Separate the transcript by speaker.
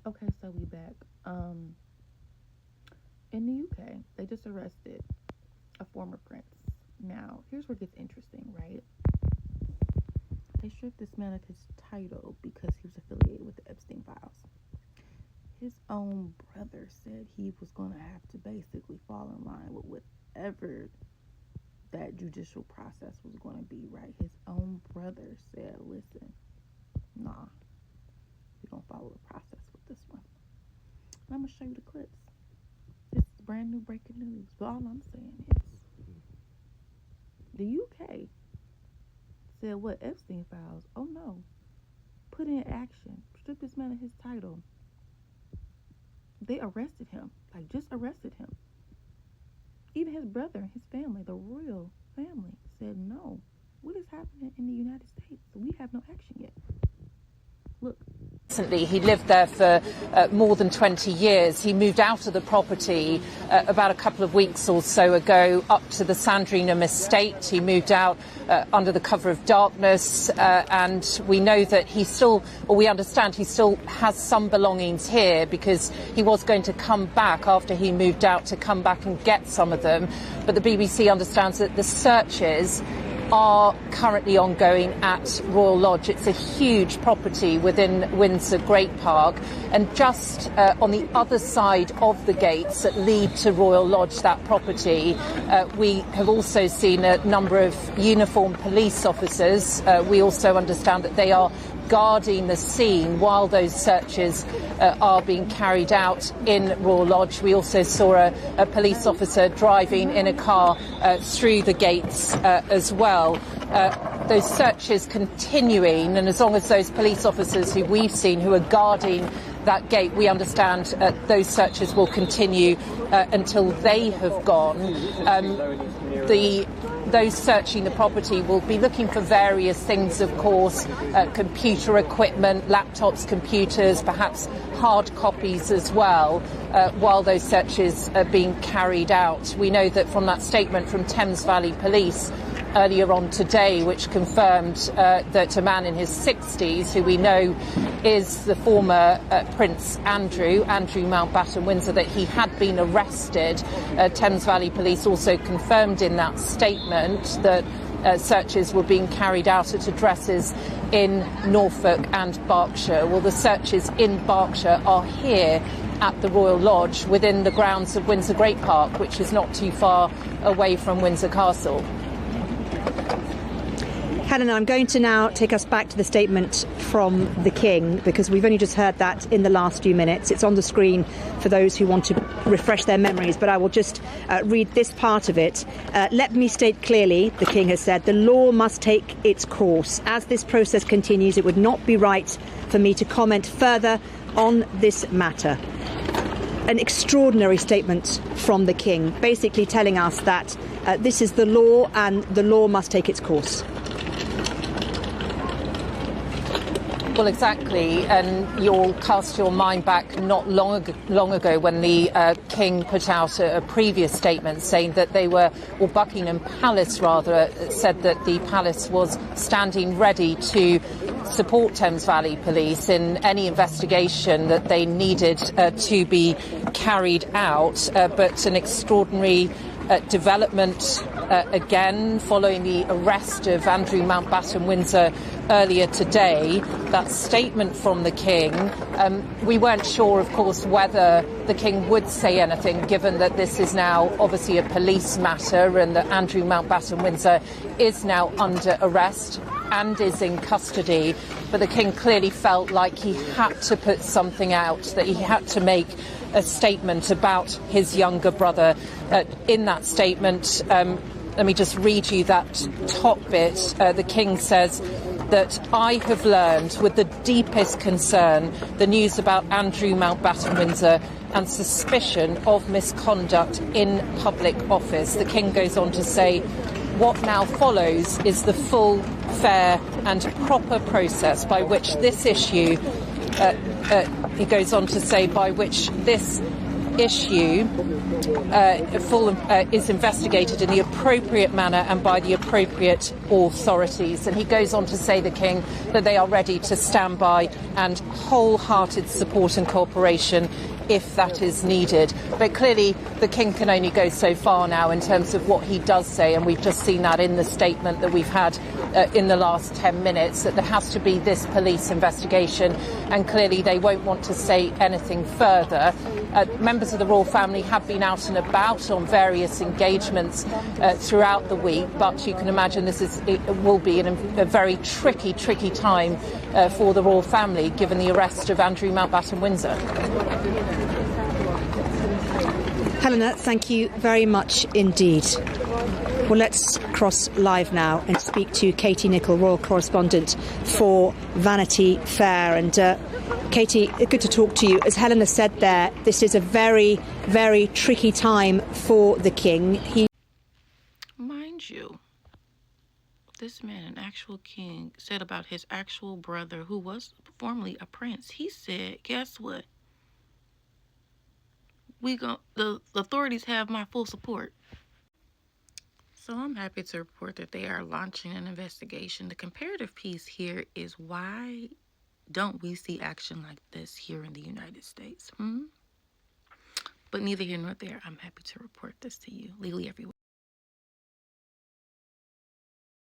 Speaker 1: Okay, so we back. In the UK, they just arrested a former prince. Now, here's where it gets interesting, right? They stripped this man of his title because he was affiliated with the Epstein files. His own brother said he was going to have to basically fall in line with whatever that judicial process was going to be, right? His own brother said, listen, nah, we're going to follow the process with this one. And I'm going to show you the clips. This is brand new breaking news. But all I'm saying is, the UK said, what, Epstein files? Oh no. Put in action. Strip this man of his title. They arrested him. Like, just arrested him. Even his brother and his family, the royal family, said no. What is happening in the United States? We have no action yet. Look.
Speaker 2: Recently, he lived there for more than 20 years. He moved out of the property about a couple of weeks or so ago up to the Sandringham estate. He moved out under the cover of darkness, and we know that we understand he still has some belongings here because he was going to come back after he moved out to come back and get some of them. But the BBC understands that the searches are currently ongoing at Royal Lodge. It's a huge property within Windsor Great Park, and just on the other side of the gates that lead to Royal Lodge, that property, we have also seen a number of uniformed police officers. We also understand that they are guarding the scene while those searches are being carried out in Royal Lodge. We also saw a police officer driving in a car through the gates as well. Those searches continuing, and as long as those police officers who we've seen who are guarding that gate, we understand those searches will continue until they have gone. Those searching the property will be looking for various things, of course, computer equipment, laptops, computers, perhaps hard copies as well, while those searches are being carried out. We know that from that statement from Thames Valley Police earlier on today, which confirmed that a man in his 60s, who we know is the former Prince Andrew Mountbatten-Windsor, that he had been arrested. Thames Valley Police also confirmed in that statement that searches were being carried out at addresses in Norfolk and Berkshire. Well, the searches in Berkshire are here at the Royal Lodge within the grounds of Windsor Great Park, which is not too far away from Windsor Castle.
Speaker 3: Helena, I'm going to now take us back to the statement from the King, because we've only just heard that in the last few minutes. It's on the screen for those who want to refresh their memories, but I will just read this part of it. Let me state clearly, the King has said, the law must take its course. As this process continues, it would not be right for me to comment further on this matter. An extraordinary statement from the King, basically telling us that this is the law and the law must take its course.
Speaker 2: Well, exactly, and you'll cast your mind back not long ago when the King put out a previous statement saying that or Buckingham Palace rather, said that the palace was standing ready to support Thames Valley Police in any investigation that they needed to be carried out, but an extraordinary development again following the arrest of Andrew Mountbatten-Windsor earlier today. That statement from the King, we weren't sure, of course, whether the King would say anything, given that this is now obviously a police matter and that Andrew Mountbatten-Windsor is now under arrest and is in custody. But the King clearly felt like he had to put something out, that he had to make a statement about his younger brother. In that statement, let me just read you that top bit. The King says that I have learned with the deepest concern the news about Andrew Mountbatten-Windsor and suspicion of misconduct in public office. The King goes on to say, what now follows is the full, fair and proper process by which this issue, he goes on to say, by which this issue is investigated in the appropriate manner and by the appropriate authorities. And he goes on to say, the King, that they are ready to stand by and wholehearted support and cooperation if that is needed. But clearly the King can only go so far now in terms of what he does say, and we've just seen that in the statement that we've had in the last 10 minutes, that there has to be this police investigation, and clearly they won't want to say anything further. Members of the royal family have been out and about on various engagements throughout the week, but you can imagine it will be a very tricky time for the royal family, given the arrest of Andrew Mountbatten-Windsor.
Speaker 3: Helena, thank you very much indeed. Well, let's cross live now and speak to Katie Nicholl, royal correspondent for Vanity Fair. And Katie, good to talk to you. As Helena said there, this is a very, very tricky time for the King.
Speaker 1: Mind you, this man, an actual king, said about his actual brother, who was formerly a prince, he said, guess what? The authorities have my full support. So I'm happy to report that they are launching an investigation. The comparative piece here is, why don't we see action like this here in the United States? But neither here nor there. I'm happy to report this to you. Legally everywhere.